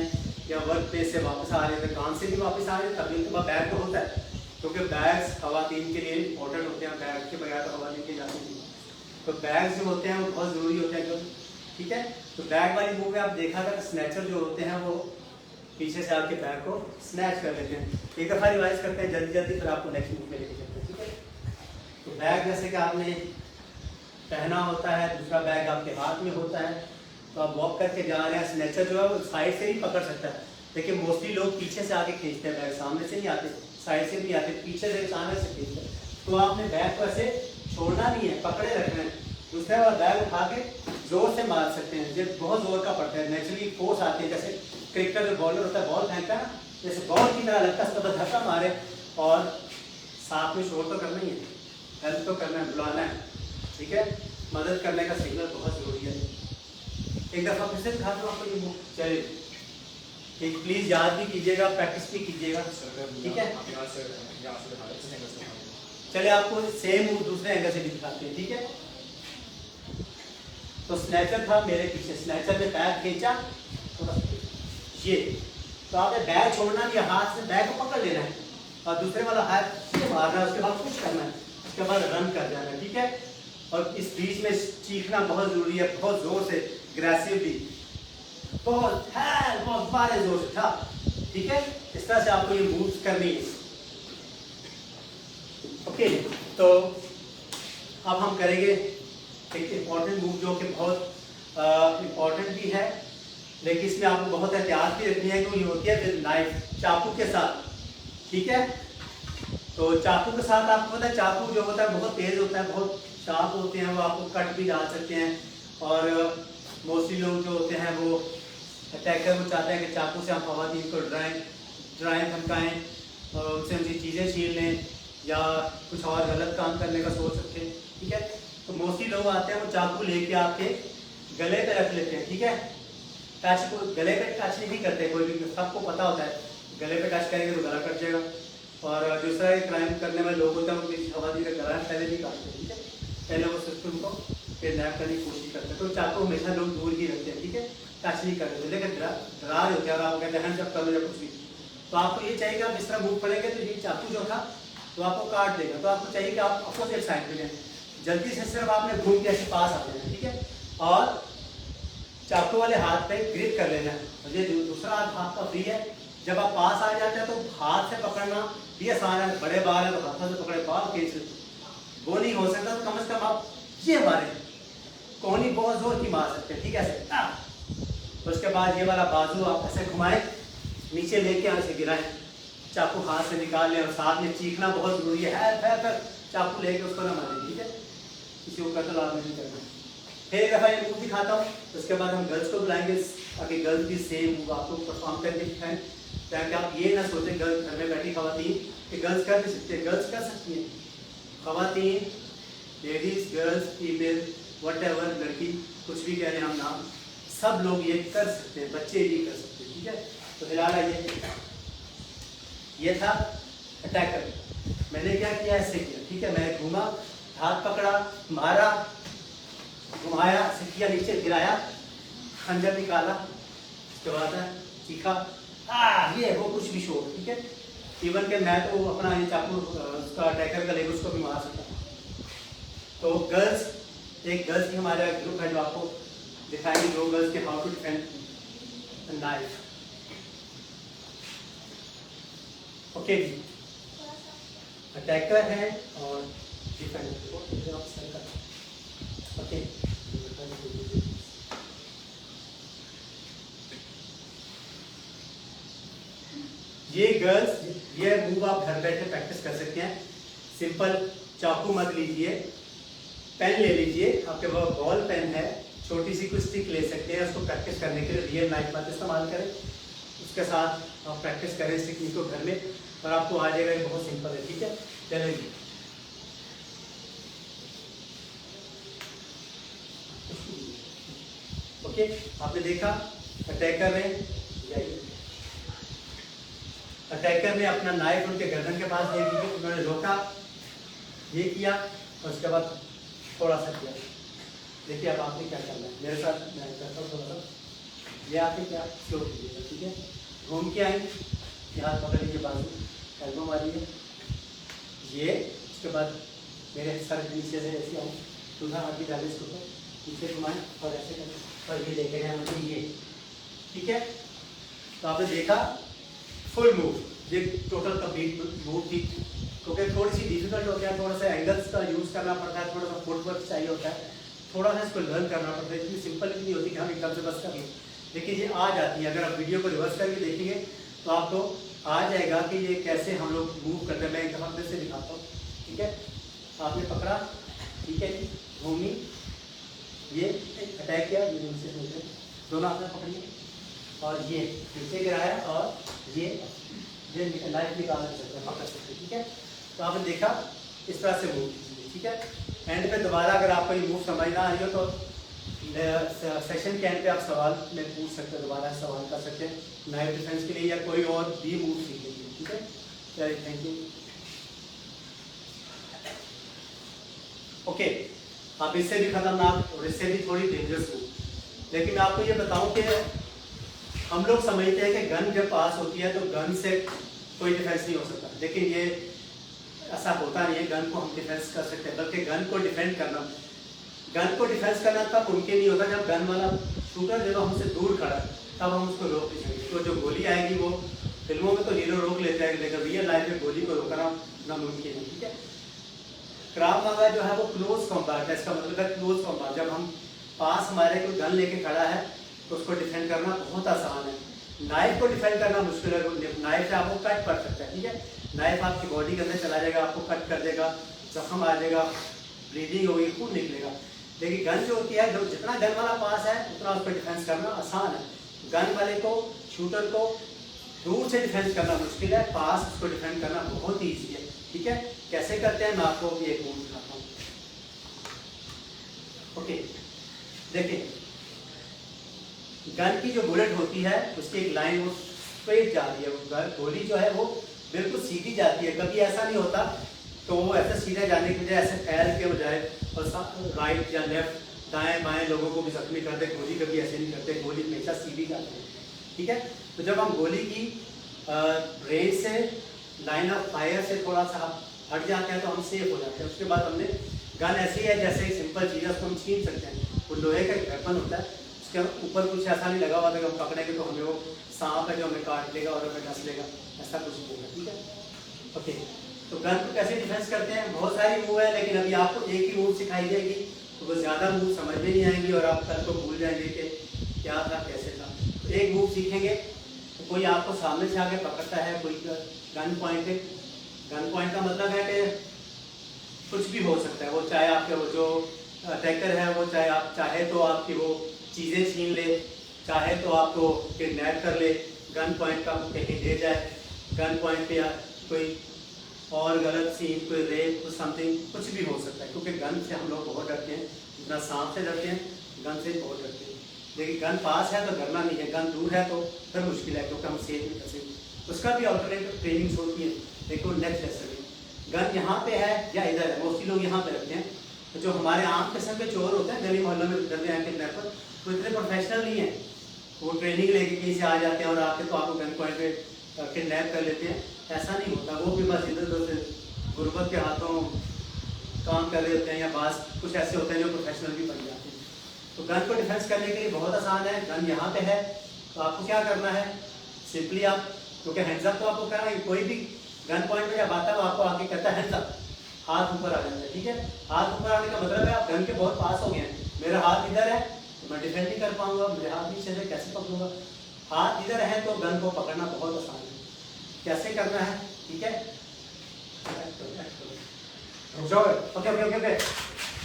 या वर्क प्लेस से वापस आ रहे थे, काम से भी वापस आ रहे थे, तभी उनके पास बैग तो होता है, क्योंकि बैग्स खवातीन के लिए इंपॉर्टेंट होते हैं। बैग के बगैर तो खवातीन के जाती नहीं। तो बैग्स जो होते हैं वो बहुत ज़रूरी होते हैं, ठीक है। तो बैग वाली मूव में आप देखा था कि स्नैचर जो होते हैं वो पीछे से आपके बैग को स्नैच कर लेते हैं। एक दफ़ा रिवाइज करते हैं जल्दी जल्दी, फिर आपको नेक्स्ट मूव में लेके चलते हैं, ठीक है। तो बैग जैसे कि आपने पहना होता है, दूसरा बैग आपके हाथ में होता है, तो आप वॉक करके जा रहे हैं। स्नैचर जो है वो साइड से भी पकड़ सकता है, लेकिन मोस्टली लोग पीछे से आके खींचते हैं बैग, सामने से नहीं आते, साइड से भी आते, पीछे से अचानक से खींचते हैं। तो आपने बैग को ऐसे छोड़ना नहीं है, पकड़े रखना है। दूसरा वाला बैग उठा के जोर से मार सकते हैं, जब बहुत जोर का पड़ता है, नेचुरली फोर्स आती है। जैसे क्रिकेटर जो बॉलर होता है, बॉल फेंकता है ना, जैसे बॉल की तरह लगता है, उसका धक्का मारे, और साथ में शोर तो करना ही है, हेल्प तो करना है, बुलाना है, ठीक है। मदद करने का सिग्नल बहुत जरूरी है। एक दफ़ा फिर से दिखा दो आपको ये बुक, चलिए एक प्लीज़ याद भी कीजिएगा, प्रैक्टिस भी कीजिएगा, ठीक है। चलिए आपको सेम मूव दूसरे एंगल से भी दिखाते हैं, ठीक है। तो स्नैचर था मेरे पीछे, स्नैचर में पैर खींचा, ये तो आपने बैग छोड़ना नहीं, हाथ से बैग को पकड़ लेना है और दूसरे वाला हाथ से मारना है, उसके बाद कुछ करना है, उसके बाद रन कर जाना है, ठीक है। और इस बीच में चीखना बहुत जरूरी है, बहुत जोर से, अग्रेसिवली, बहुत बारे जोर से था, ठीक है। इस तरह से आपको ये मूव्स करनी है, ओके। तो अब हम करेंगे एक इम्पॉर्टेंट मूव जो कि बहुत इम्पॉर्टेंट भी है, लेकिन इसमें आपको बहुत एहतियात भी रखनी है, क्योंकि ये होती है विद नाइफ, चाकू के साथ, ठीक है। तो चाकू के साथ आपको पता है चाकू जो होता है बहुत तेज होता है, बहुत शार्प होते हैं, वो आपको कट भी डाल सकते हैं। और मोस्टली लोग जो होते हैं वो अटैकर वो चाहते हैं कि चाकू से हम खवातीन को डराएं धमकाएं और उनसे उनकी चीज़ें छीन लें या कुछ और गलत काम करने का सोच सकते हैं, ठीक है। तो मोस्टली लोग आते हैं वो चाकू लेके आपके गले पे रख लेते हैं, ठीक है। टच को गले पे टच नहीं करते कोई भी, सबको पता होता है गले पे टच करेंगे तो गला कट जाएगा। और दूसरा क्राइम करने वाले लोग होते हैं वो किसी खवातीन का गला पहले नहीं काटते, ठीक है, पहले वो सिस्टम को किडनैप करने की कोशिश करते हैं। तो चाकू हमेशा लोग दूर ही रखते हैं, ठीक है, टच नहीं करते, लेकिन डरा रहे होते हैं, आप कहते हैं जब करो या कुछ भी, तो आपको ये चाहिए कि आप इस तरह मूव करेंगे तो ये चाकू जो था तो आपको काट देगा। तो आपको चाहिए कि आप अपोजिट साइड में लें, जल्दी से सिर्फ आपने घूम के ऐसे पास आ जाना, ठीक है, और चाकू वाले हाथ पे ग्रिप कर लेना है। और ये दूसरा हाथ का फ्री है, जब आप पास आ जाते हैं तो हाथ से पकड़ना भी आसान है, बड़े बाल है तो हाथों से पकड़े, बाल खींच वो नहीं हो सकता, तो कम से कम आप ये मारे, कोहनी बहुत जोर की मार सकते हैं, ठीक है, ऐसे। तो उसके बाद ये वाला बाजू आप ऐसे घुमाएं, नीचे लेके ऐसे गिराएं, चाकू हाथ से निकाल लें, और साथ में चीखना बहुत जरूरी है, चाकू लेके उसको ना मारें, ठीक है, किसी को कत्ल आप नहीं करना। फिर एक दफ़ा ये मूव दिखाता हूँ, उसके बाद हम गर्ल्स को बुलाएंगे ताकि गर्ल्स भी सेम मूव आपको परफॉर्म करके दिखाएं, ताकि आप ये ना सोचें गर्ल्स घर में बैठी खवातीन कि गर्ल्स कर भी सकते हैं, गर्ल्स कर सकती हैं, खवातीन, लेडीज, गर्ल्स, फीमेल, व्हाटएवर, लड़की, कुछ भी कह रहे हैं हम नाम, सब लोग ये कर सकते हैं, बच्चे भी कर सकते हैं, ठीक है। तो फिलहाल ये था अटैकर, मैंने क्या किया, ऐसे किया, ठीक है, मैंने घूमा, हाथ पकड़ा, मारा, घुमाया, ऐसे किया, नीचे गिराया, खंजर निकाला, उसके बाद चीखा, ये वो कुछ भी शोर, ठीक है। इवन के मैं तो अपना ये चाकू उसका अटैकर का लेग उसको भी मार सकता हूँ। तो गर्ल्स, एक गर्ल्स की हमारा ग्रुप है जो आपको दिखाएंगे, दो गर्ल्स के how to defend knife. Okay जी, अटैकर है और डिफेंडर। ओके, ये गर्ल्स, ये मूव आप घर बैठे प्रैक्टिस कर सकते हैं। सिंपल चाकू मत लीजिए, पेन ले लीजिए, आपके पास बॉल पेन है, छोटी सी कुछ स्टिक ले सकते हैं। उसको प्रैक्टिस करने के लिए रियल लाइफ मत इस्तेमाल करें, उसके साथ आप प्रैक्टिस करें इस टेक्निक को घर में और आपको आ जाएगा। ये बहुत सिंपल है, ठीक है। चलिए जी, ओके, आपने देखा अटैकर ने अपना नाइफ उनके गर्दन के पास दे दी, उन्होंने रोका, ये किया और उसके बाद थोड़ा सा किया। देखिए अब आपने क्या करना है, मेरे साथ मैं करता हूँ थोड़ा सा। ये आपने क्या स्लो कीजिएगा, ठीक है। घूम के आए, ये हाथ पकड़ लीजिए, बाजू एल्बो मारिए, ये उसके बाद मेरे सर के नीचे से ऐसे आऊँ, दूसरा हाथ भी डालें इसके ऊपर, नीचे घुमाएं और ऐसे करें और ये लेके जाए मुझे, ये ठीक है। तो आपने देखा फुल मूव, ये टोटल कंप्लीट मूव थी। क्योंकि थोड़ी सी डिफिकल्ट होता है, थोड़ा सा एंगल्स का यूज़ करना पड़ता है, थोड़ा सा फुटवर्क चाहिए होता है, थोड़ा सा इसको लर्न करना पड़ता है। इतनी सिंपल नहीं होती कि हम एकदम से बस कर लें, लेकिन ये आ जाती है। अगर आप वीडियो को रिवर्स करके देखेंगे तो आपको आ जाएगा कि ये कैसे हम लोग मूव करते हैं। मैं एक दफ़ा फिर से दिखाता हूँ, ठीक है। आपने पकड़ा, ठीक है जी, घूमी, ये अटैक किया, ये नीचे दोनों आपने पकड़िए और ये नीचे गिराया और ये लाइफ निकाल सकते हैं, पकड़ सकते हैं, ठीक है। तो आपने देखा इस तरह से मूव कीजिए, ठीक है। एंड पे दोबारा अगर आपको ये मूव समझ ना आ रही हो तो सेशन के एंड पे आप सवाल में पूछ सकते हैं, दोबारा सवाल कर सकते हैं नाइफ डिफेंस के लिए या कोई और भी मूव सीख लीजिए, ठीक है। चलिए, थैंक यू। ओके, आप इससे भी खतरनाक और इससे भी थोड़ी डेंजरस हो, लेकिन मैं आपको ये बताऊं कि हम लोग समझते हैं कि गन जब पास होती है तो गन से कोई डिफेंस नहीं हो सकता, लेकिन ये ऐसा होता नहीं है। गन को हम डिफेंस कर सकते हैं, बल्कि गन को डिफेंड करना तब मुमकिन नहीं होता जब गन वाला शूटर जब हमसे दूर खड़ा है, तब हम उसको रोक नहीं सकते। तो जो गोली आएगी वो फिल्मों में तो हीरो रोक लेते हैं, लेकिन रियल लाइफ में गोली को रोकना नामुमकिन है, ठीक है। क्राव मागा जो है वो क्लोज कॉम्बैट है, इसका मतलब है क्लोज कॉम्बैट। जब हम पास हमारे कोई गन लेके खड़ा है तो उसको डिफेंड करना बहुत आसान है। नाइफ को डिफेंड करना मुश्किल है, नाइफ से आपको कट पड़ सकता है, ठीक है। नाइफ आपकी बॉडी के अंदर चला जाएगा, आपको कट कर देगा, जख्म आ जाएगा, ब्लीडिंग होगी, खून निकलेगा। लेकिन गन जो होती है, जो जितना गन वाला पास है उतना उसको डिफेंस करना आसान है। गन वाले को, शूटर को दूर से डिफेंस करना मुश्किल है, पास उसको डिफेंड करना बहुत ईजी है, ठीक है। कैसे करते हैं मैं आपको भी एक मूव दिखाता हूँ। ओके, देखिए गन की जो बुलेट होती है उसकी एक लाइन वो स्ट्रेट जा रही है, वो गोली जो है वो बिल्कुल सीधी जाती है। कभी ऐसा नहीं होता तो वो ऐसे सीधे जाने की बजाय ऐसे फैल के बजाय और राइट या लेफ्ट दाएं बाएं लोगों को भी जख्मी करते, गोली कभी ऐसे नहीं करते, गोली हमेशा सीधी जाती है, ठीक है। तो जब हम गोली की रेंज से, लाइन ऑफ फायर से थोड़ा सा हट जाते हैं तो हम सेफ हो जाते हैं। उसके बाद हमने गन ऐसी है जैसे एक सिंपल चीज़ है, उसको हम छीन सकते हैं। वो लोहे का एक वेपन होता है, उसके ऊपर कुछ ऐसा नहीं लगा हुआ था कि हम पकड़ेंगे तो हमें वो सांप है जो हमें काट लेगा और हमें डस लेगा, ऐसा कुछ नहीं है, ठीक है। ओके, तो गन को कैसे डिफेंस करते हैं, बहुत सारी मूव है, लेकिन अभी आपको एक ही मूव सिखाई जाएगी तो वो ज़्यादा मूव समझ में नहीं आएंगी और आप कल को भूल जाएंगे कि क्या था कैसे था। तो एक मूव सीखेंगे तो कोई आपको सामने से आके पकड़ता है, कोई गन पॉइंट है। गन पॉइंट का मतलब है कि कुछ भी हो सकता है, वो चाहे आपके वो जो अटैकर है वो चाहे तो आपकी वो चीज़ें छीन ले, चाहे तो आपको किडनैप कर ले, गन पॉइंट का कहीं ले जाए, गन पॉइंट पे या कोई और गलत सीन, कोई रेप, कुछ समथिंग, कुछ भी हो सकता है। क्योंकि गन से हम लोग बहुत डरते हैं, जितना सांप से डरते हैं गन से बहुत डरते हैं। लेकिन गन पास है तो डरना नहीं है, गन दूर है तो फिर मुश्किल है, क्योंकि हम सेफ नहीं कर सकते। उसका भी अल्टरनेटिव ट्रेनिंग्स होती है। देखो नेक्स्ट लेसन में गन यहाँ पे है या इधर है, मोस्टली लोग यहाँ पे रखते हैं। तो जो हमारे आम किस्म के चोर होते हैं गली मोहल्लों में डरते हैं किडनैपर, वो इतने प्रोफेशनल नहीं है। वो ट्रेनिंग लेके कहीं से आ जाते हैं और आके तो आपको गन पॉइंट पे किडनैप कर लेते हैं, ऐसा नहीं होता। वो भी बस इधर उधर से गुर्बत के हाथों काम कर रहे होते हैं, या बास कुछ ऐसे होते हैं जो प्रोफेशनल भी बन जाते हैं। तो गन को डिफेंस करने के लिए बहुत आसान है। गन यहाँ पे है तो आपको क्या करना है, सिंपली आप, क्योंकि हैंड्स अप तो आपको करना है, कोई भी गन पॉइंट पे जब आता है वो आपको आके कहता है हैंड्स अप, हाथ ऊपर आ जाता है, ठीक है। हाथ ऊपर आने का मतलब है आप गन के बहुत पास हो गए हैं। मेरा हाथ इधर है तो मैं डिफेंड नहीं कर पाऊंगा, मेरे हाथ नीचे है कैसे पकड़ूंगा। हाथ इधर है तो गन को पकड़ना बहुत आसान है। कैसे करना है, ठीक है। ओके ओके ओके ओके,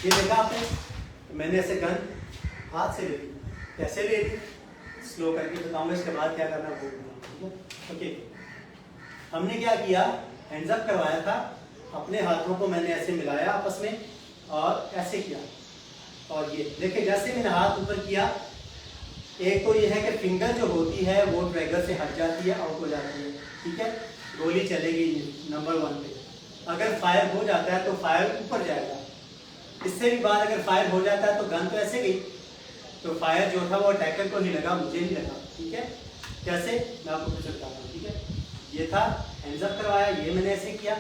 ये देखा आपने, मैंने ऐसे गन हाथ से ले ली, कैसे ले ली स्लो करके बताऊंगा, इसके बाद क्या करना है वो, ठीक है। ओके, हमने क्या किया, हैंड्स अप करवाया था, अपने हाथों को मैंने ऐसे मिलाया आपस में और ऐसे किया, और ये देखिए जैसे मैंने हाथ ऊपर किया, एक तो ये है कि फिंगर जो होती है वो ट्रैगर से हट जाती है, आउट हो जाती है, ठीक है। गोली चलेगी नंबर 1 पे। अगर फायर हो जाता है तो फायर ऊपर जाएगा, इससे भी बाद अगर फायर हो जाता है तो गन तो ऐसे गई, तो फायर जो था वो अटैकर को नहीं लगा, मुझे नहीं लगा, ठीक है। कैसे, मैं आपको कुछ बताता हूँ, ठीक है। ये था हैंड्स अप करवाया, ये मैंने ऐसे किया,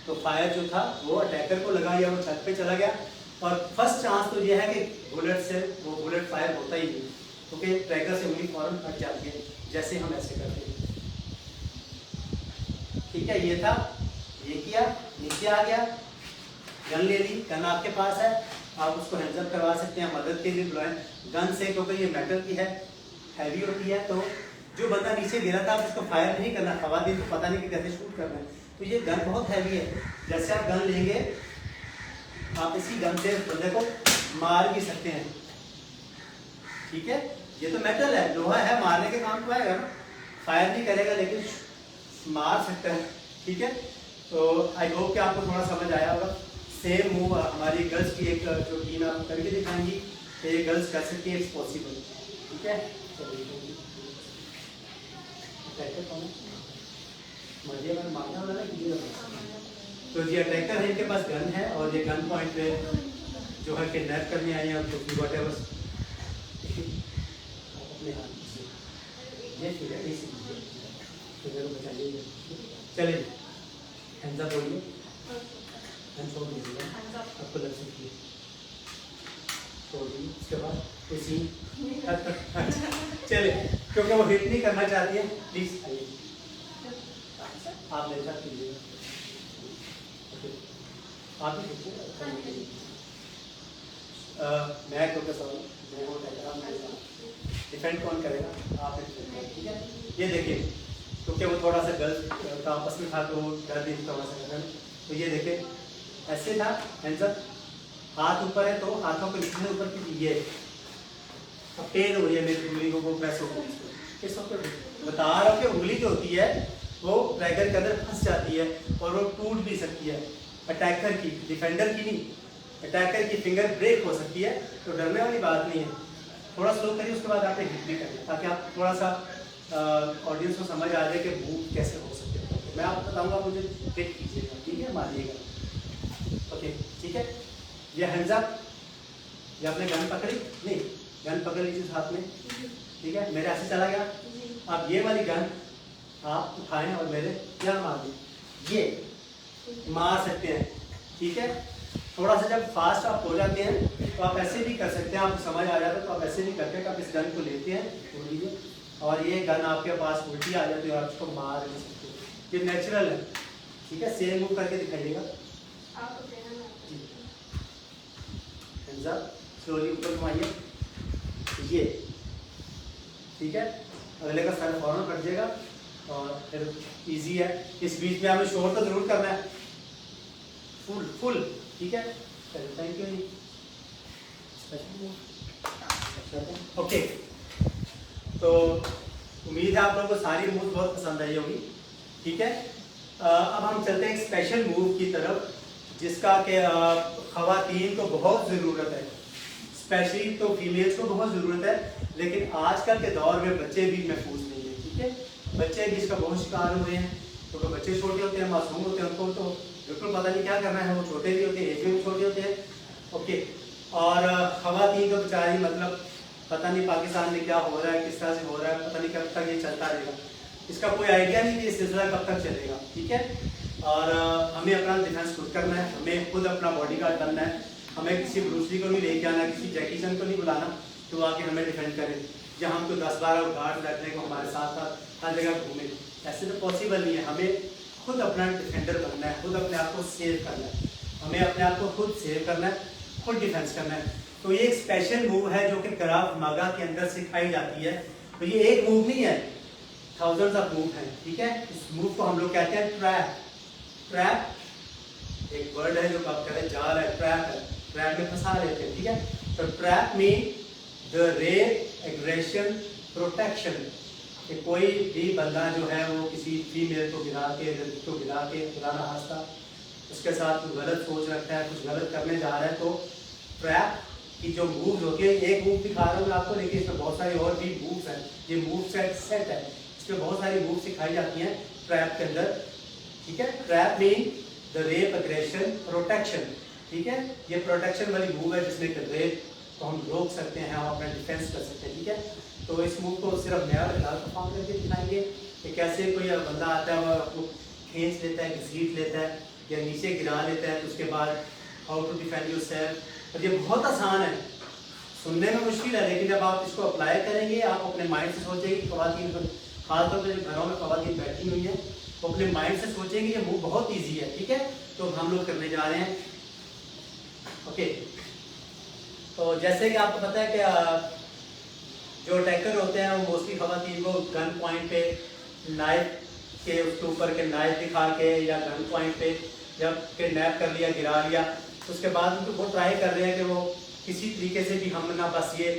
तो फायर जो था वो अटैकर को लगा या वो छत पे चला गया, और फर्स्ट चांस तो ये है कि बुलेट से वो बुलेट फायर होता ही नहीं, क्योंकि ट्रैगर से उंगली फौरन हट जाती है, जैसे हम ऐसे करते हैं, ठीक है। ये था, ये किया, नीचे आ गया, गन ले ली, गन आपके पास है, आप उसको हैंड्स अप करवा सकते हैं, मदद के लिए बुलाएं गन से, क्योंकि ये मेटल की है, हैवी होती है, तो जो बंदा नीचे गिरा था आप उसको फायर नहीं करना, हवा दी तो पता नहीं कि कैसे शूट करना है, तो ये गन बहुत हैवी है। जैसे आप गन लेंगे, आप इसी गन से बंदे को मार भी सकते हैं, ठीक है। ये तो मेटल है, लोहा है, मारने के काम तो आएगा ना, फायर नहीं करेगा लेकिन मार सकता है, ठीक है। तो आई होप कि आपको थोड़ा समझ आया होगा। सेम मूव हमारी गर्ल्स की एक जो टीम आप करके दिखाएंगी, तो ये गर्ल्स कर सकती है, इट्स पॉसिबल, ठीक है। तो जी अटैकर है, इनके पास गन है, और ये गन पॉइंट पे जो है किडनैप करने आए हैं, और कुछ भी व्हाटएवर अपने हाथ से ये फिगर बचाइए। चलिए हैंड्स अप बोलिए, हैंड्स अप बोलिए, आपको लग सकती है, छोड़ दीजिए, उसके बाद इसी चलिए, क्योंकि वो हिट नहीं करना चाहती है, प्लीज आइए, आप मेरे साथ कीजिएगा, आप ही कीजिए, मैं क्योंकि सवाल मैं वो डिफेंड कौन करेगा, आप ठीक है। ये देखिए, क्योंकि वो थोड़ा सा गर्ल का आपस में था तो वो डर भी थोड़ा सा कर, तो ये देखिए ऐसे था हैंड्स अप, हाथ ऊपर है तो हाथों को नीचे ऊपर की, ये अब पेन हो रही है मेरी उंगली को, वो प्रेस हो गई, बता रहा हूँ कि उंगली जो होती है वो ट्रैगर के अंदर फंस जाती है और वो टूट भी सकती है। अटैकर की, डिफेंडर की नहीं, अटैकर की फिंगर ब्रेक हो सकती है, तो डरने वाली बात नहीं है। थोड़ा स्लो करिए, उसके बाद आपने हिट भी करिए, ताकि आप थोड़ा सा ऑडियंस को समझ आ जाए कि मूव कैसे हो सकते हैं। मैं आपको बताऊंगा, मुझे हिट कीजिएगा, ठीक है, मारिएगा, ओके, ठीक है। ये हैंड्स अप, ये आपने गन पकड़ी नहीं, गन पकड़ लीजिए हाथ में, ठीक है, मेरे ऐसे चला गया, अब ये वाली गन आप उठाएं और मेरे यहाँ मार दें, ये मार सकते हैं, ठीक है। थोड़ा सा जब फास्ट आप हो जाते हैं तो आप ऐसे भी कर सकते हैं, आपको समझ आ जाता है तो आप ऐसे भी करके आप इस गन को लेते हैं, छोड़ दीजिए, और ये गन आपके पास उल्टी आ जाती है और आप उसको मार नहीं सकते, ये नेचुरल है, ठीक है। सेम मूव करके दिखाइएगा, स्लोली ऊपर घुमाइए, ये ठीक है, अगले का सर फौरन कट जाएगा और फिर इजी है। इस बीच में आपने शोर तो जरूर करना है, फुल फुल, ठीक है। Thank you. ओके, तो उम्मीद है आप लोगों को सारी मूव बहुत पसंद आई होगी, ठीक है। अब हम चलते हैं एक स्पेशल मूव की तरफ, जिसका कि ख़वातीन को बहुत ज़रूरत है, स्पेशली तो फीमेल्स को बहुत ज़रूरत है, लेकिन आजकल के दौर में बच्चे भी महफूज नहीं है, ठीक है। बच्चे भी इसका बहुत शिकार हो रहे हैं, क्योंकि तो बच्चे छोटे होते हैं, मासूम होते हैं, उनको तो बिल्कुल पता नहीं क्या करना है, वो छोटे भी होते हैं, एज में भी छोटे होते हैं, ओके। और ख़वातीन को बेचारी मतलब पता नहीं पाकिस्तान में क्या हो रहा है, किस तरह से हो रहा है, पता नहीं कब तक ये चलता रहेगा, इसका कोई आइडिया नहीं कि ये सिलसिला कब तक चलेगा, ठीक है। और हमें अपना डिफेंस खुद करना है, हमें खुद अपना बॉडीगार्ड बनना है, हमें किसी ब्रूस ली को नहीं लेके आना, किसी जैकी चैन को नहीं बुलाना तो आके हमें डिफेंड करें, या हम तो 10-12 गार्ड रखने को हमारे साथ साथ हर जगह घूमें, ऐसे तो पॉसिबल नहीं है, हमें खुद अपना डिफेंडर बनना है, खुद अपने आप को सेव करना है, हमें अपने आप को खुद सेव करना है, खुद डिफेंस करना है। तो ये एक स्पेशल मूव है जो कि कराव मागा के अंदर सिखाई जाती है। तो ये एक मूव नहीं है, थाउजेंड्स ऑफ मूव हैं, ठीक है। इस मूव को हम लोग कहते हैं ट्रैप। ट्रैप एक वर्ड है जो आप कह रहे हैं जाल है, ट्रैप है, ट्रैप में फंसा लेते हैं, ठीक है। तो trap mean the rape aggression protection, कि कोई भी बंदा जो है वो किसी फीमेल को गिरा के, लड़की को गिरा के, खुदा ना खास्ता उसके साथ कुछ गलत सोच रखता है, कुछ गलत करने जा रहा है, तो ट्रैप की जो मूव्स होती है, एक मूव दिखा रहा हूँ मैं आपको, लेकिन इसमें बहुत सारी और भी मूव्स हैं। ये मूव सेट है, इसमें बहुत सारी मूव सिखाई जाती हैं ट्रैप के अंदर, ठीक है। Trap mean the rape aggression protection, ठीक है। ये प्रोटेक्शन वाली मूव है जिसमें कि रेप को हम रोक सकते हैं, हम अपना डिफेंस कर सकते हैं, ठीक है। तो इस मूव को सिर्फ मैं और फिलहाल परफॉर्म करके दिखाएंगे कि कैसे कोई बंदा आता है वो आपको खींच लेता है, घसीट लेता है या नीचे गिरा लेता है, तो उसके बाद हाउ टू डिफेंड योरसेल्फ। और ये बहुत आसान है, सुनने में मुश्किल है, लेकिन जब आप इसको अप्लाई करेंगे, आप अपने माइंड से सोचेंगे, ख़वातीन खासतौर पर जो घरों में ख़वातीन बैठी हुई हैं वो अपने माइंड से सोचेंगे ये मूव बहुत ईजी है, ठीक है। तो हम लोग करने जा रहे हैं, ओके। तो जैसे कि आपको पता है कि जो अटैकर होते हैं वो मोस्टली ख़वातीन को गन पॉइंट पे नाइफ के उसके ऊपर के नाइफ दिखा के या गन पॉइंट पे जब किडनैप कर लिया, गिरा लिया, उसके बाद उनको वो ट्राई कर रहे हैं कि वो किसी तरीके से भी हम ना, बस ये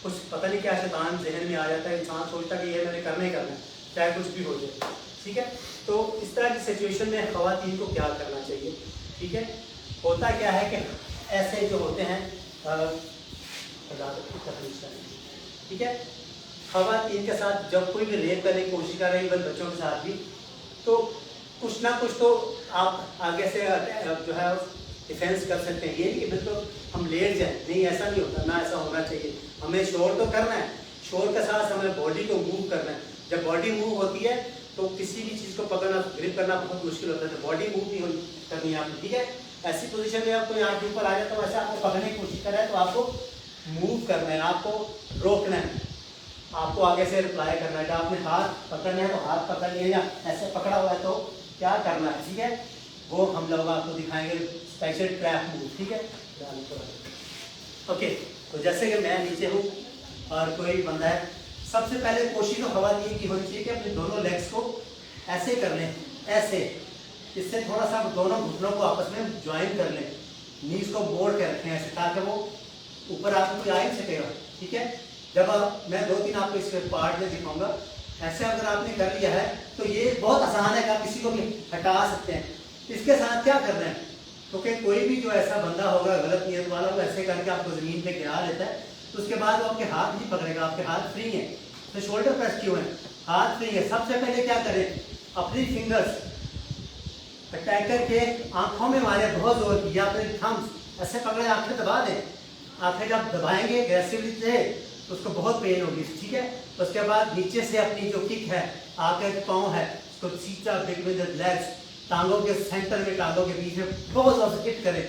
कुछ पता नहीं क्या शैतान जहन में आ जाता है, इंसान सोचता है कि ये मैंने करना ही करना है, चाहे कुछ भी हो जाए, ठीक है। तो इस तरह की सिचुएशन में ख़वातीन को क्या करना चाहिए, ठीक है। होता क्या है कि ऐसे जो होते हैं ठीक है, ख़वातीन के साथ जब कोई भी रेप करने की कोशिश कर रही है, बच्चों के साथ भी, तो कुछ ना कुछ तो आप आगे से जो है डिफेंस कर सकते हैं। ये नहीं कि बिल्कुल हम लेट जाए, नहीं, ऐसा नहीं होता, ना ऐसा होना चाहिए। हमें शोर तो करना है, शोर के साथ हमें बॉडी को मूव करना है। जब बॉडी मूव होती है तो किसी भी चीज़ को पकड़ना, ग्रिप करना बहुत मुश्किल होता है, तो बॉडी मूव नहीं करनी है आपको, ठीक है। ऐसी पोजीशन में आपको यहाँ के ऊपर आ जाए तो वैसे आपको पकड़ने की कोशिश कर रहा है, तो आपको मूव करना है, आपको रोकना है, आपको आगे से रिप्लाई करना है। जब आपने हाथ पकड़ना है तो हाथ पकड़ लिया, या ऐसे पकड़ा हुआ है तो क्या करना है, ठीक है। वो हम लोग आपको दिखाएंगे स्पेशल ट्रैप मूव, ठीक है। ओके, तो जैसे कि मैं नीचे हूँ और कोई बंदा है, सबसे पहले कोशिश तो ख़वातीन की होनी चाहिए कि अपने दोनों लेग्स को ऐसे कर लें, ऐसे, इससे थोड़ा सा दोनों घुटनों को आपस में ज्वाइन कर लें, नीज को मोड़ के रखें ऐसे, ताकि वो ऊपर आपको कोई आ ही सकेगा, ठीक है। जब मैं 2-3 आपको इस पार्ट में दिखाऊंगा, ऐसे अगर आपने कर लिया है तो ये बहुत आसान है कि आप किसी को भी हटा सकते हैं। इसके साथ क्या करना है, क्योंकि कोई भी जो ऐसा बंदा होगा गलत नियत वाला, वो ऐसे करके आपको ज़मीन पे गिरा लेता है, तो उसके बाद वो आपके हाथ नहीं पकड़ेगा, आपके हाथ फ्री हैं, तो शोल्डर प्रेस क्यों है, हाथ फ्री है। सबसे पहले क्या करें, अपनी फिंगर्स अटैकर के आंखों में मारे बहुत जोर की, या फिर थम्स ऐसे पकड़े, आंखें दबा दें। आंखें जब दबाएंगे एग्रेसिवली से तो उसको बहुत पेन होगी, ठीक है। उसके बाद नीचे से अपनी जो किक है, आगे पाँव है, उसको सीधा बिटवीन द लेग्स, टांगों के सेंटर में, टांगों के बीच में बहुत जोर से हिट करें,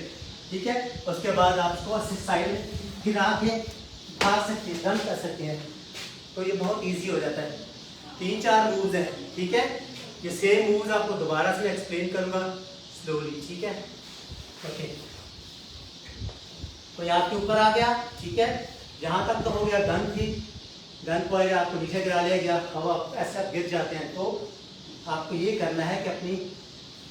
ठीक है। उसके बाद आप उसको साइड में गिरा के भाग सकते हैं, रन कर सकते हैं। तो ये बहुत इजी हो जाता है। 3-4 मूव्स हैं, ठीक है। ये सेम मूव्स आपको दोबारा से एक्सप्लेन करूंगा स्लोली, ठीक है। ओके, तो ये आपके ऊपर आ गया, ठीक है। यहाँ तक तो हो गया, गन थी, गन पॉइंट आपको नीचे गिरा लिया गया, हवा ऐसा गिर जाते हैं, तो आपको ये करना है कि अपनी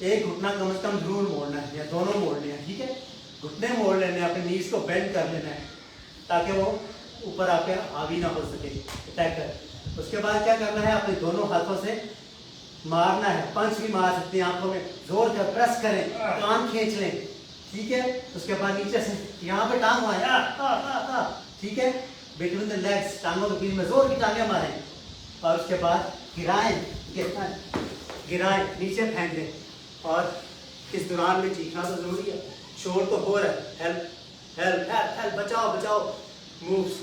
एक घुटना कम से कम जरूर मोड़ना है, या दोनों मोड़ने हैं, ठीक है। घुटने मोड़ लेने हैं, अपने नीज को बेंड कर लेना है, ताकि वो ऊपर आके हावी ना हो सके अटैकर। उसके बाद क्या करना है, अपने दोनों हाथों से मारना है, पंच भी मार सकते हैं, आंखों में जोर कर प्रेस करें, कान खींच लें, ठीक है। उसके बाद नीचे से यहाँ पे टांग मारें, ठीक है, बिटवीन द लेग्स, टांगों के बीच में जोर की टांगे मारें, और उसके बाद गिराएं, गिराएं, नीचे फेंक दें। और इस दौरान में चीखना तो जरूरी है, शोर तो हो रहा है, हेल्प हेल्प हेल्प हेल्प, बचाओ बचाओ, मूव्स,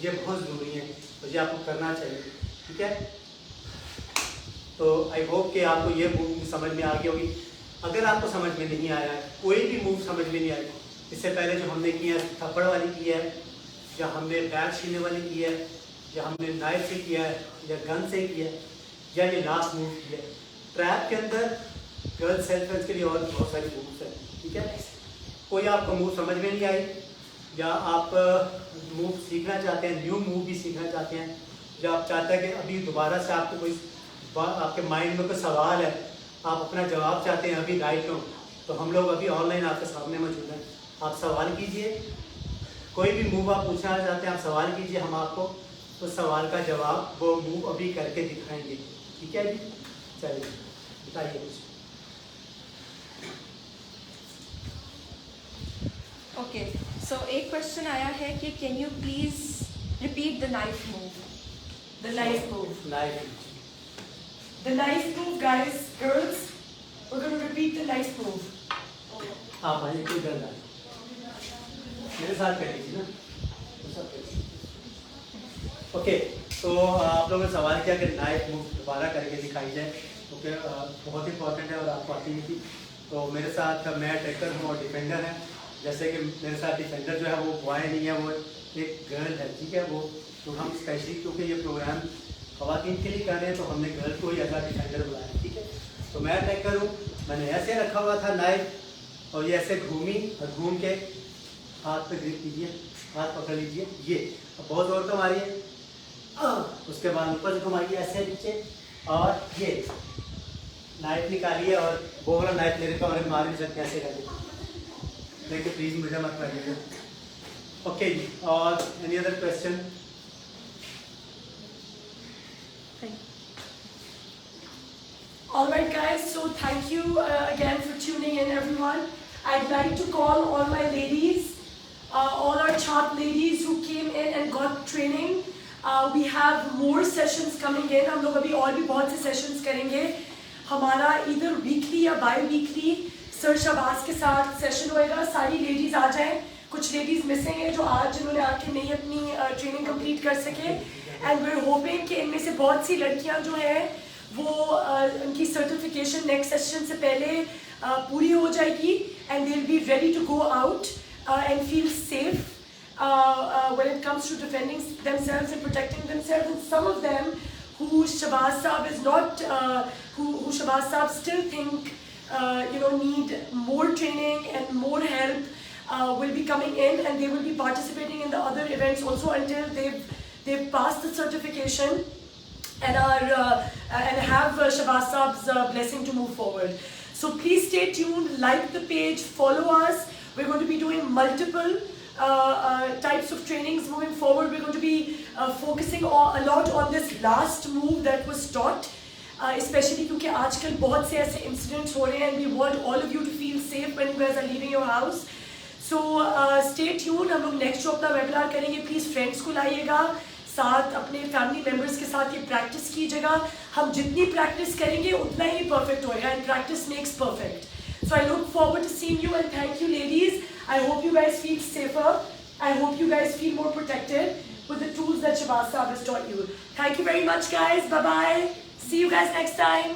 ये बहुत ज़रूरी है, तो ये आपको करना चाहिए, ठीक है। तो आई होप कि आपको ये मूव समझ में आ गई होगी। अगर आपको समझ में नहीं आया, कोई भी मूव समझ में नहीं आई, इससे पहले जो हमने किया है, थप्पड़ वाली की है, या हमने बैग छीनने वाली की है, या हमने नाइफ से किया है, या गन से किया है, या ये लास्ट मूव किया। ट्रैप के अंदर गर्ल्स सेल्फ डिफेंस के लिए और बहुत सारी मूव्स हैं, ठीक है। कोई आपको मूव समझ में नहीं आई या आप मूव सीखना चाहते हैं, न्यू मूव भी सीखना चाहते हैं, या आप चाहते हैं कि अभी दोबारा से आपको कोई आपके माइंड में कोई सवाल है, आप अपना जवाब चाहते हैं अभी राइट नो, तो हम लोग अभी ऑनलाइन आपके सामने मौजूद हैं। आप सवाल कीजिए, कोई भी मूव आप पूछना चाहते हैं आप सवाल कीजिए, हम आपको उस सवाल का जवाब वो मूव अभी करके दिखाएंगे, ठीक है जी। चलिए बताइए कुछ। Okay, so एक क्वेश्चन आया है कि can you please repeat the knife move? The knife move. Live The knife move, guys, girls. We're going to repeat the knife move. आप आइए, कोई डर नहीं, मेरे साथ कर लीजिए ना। ओके, तो आप लोगों ने सवाल किया कि नाइफ मूव दोबारा करके दिखाई जाए। ओके, बहुत इंपॉर्टेंट है और आपको आती नहीं थी। तो मेरे साथ मैं अटैकर हूँ और डिफेंडर है। जैसे कि मेरे साथ डिफेंडर जो है वो बॉय नहीं है, वो एक गर्ल है, ठीक है। वो तो हम स्पेशली क्योंकि ये प्रोग्राम ख़वातीन के लिए कर रहे हैं तो हमने गर्ल को ही अगला डिफेंडर बुलाया, ठीक है। तो मैं अटैकर हूँ, मैंने ऐसे रखा हुआ था नाइफ और ये ऐसे घूमी और घूम के हाथ पे ग्रिप कीजिए, हाथ पकड़ लीजिए, ये बहुत जोर से मारिए, उसके बाद ऊपर से घुमाइए ऐसे नीचे और ये नाइफ निकालिए और वो वाला नाइफ मेरे को और मार नहीं सकते, ऐसे करके देखिए, प्लीज मुझे मत मारिएगा। ओके जी, और any other question? All right, guys. So thank you again for tuning in, everyone. I'd like to call all my ladies, all our chap ladies who came in and got training. We have more sessions coming in. हम लोग अभी और भी बहुत से sessions करेंगे। हमारा either weekly या bi-weekly सर शबाज के साथ सेशन होएगा। सारी लेडीज आ जाएं, कुछ लेडीज मिसिंग है जो आज जिन्होंने आके नहीं अपनी ट्रेनिंग कंप्लीट कर सके, एंड वी आर होपिंग कि इनमें से बहुत सी लड़कियां जो हैं वो उनकी सर्टिफिकेशन नेक्स्ट सेशन से पहले पूरी हो जाएगी and they will be ready to go out and feel safe when it comes to defending themselves and protecting themselves. And some of them who Shabaz Saab is not, who Shabaz Saab still think need more training and more help will be coming in, and they will be participating in the other events also until they've passed the certification and are and have Shabaz Saab's blessing to move forward. So please stay tuned, like the page, follow us. We're going to be doing multiple types of trainings moving forward. We're going to be focusing a lot on this last move that was taught. Especially क्योंकि आजकल बहुत से ऐसे incidents हो रहे हैं, and we want all of you to feel safe when you guys are leaving your house. So stay tuned. हम लोग next जो अपना webinar करेंगे, please friends को लाइएगा साथ, अपने family members के साथ ये practice कीजिएगा। हम जितनी practice करेंगे उतना ही perfect होएगा, and practice makes perfect. So I look forward to seeing you, and thank you, ladies. I hope you guys feel safer. I hope you guys feel more protected with the tools that Shabaz Saab has taught you. Thank you very much, guys. Bye bye. See you guys next time.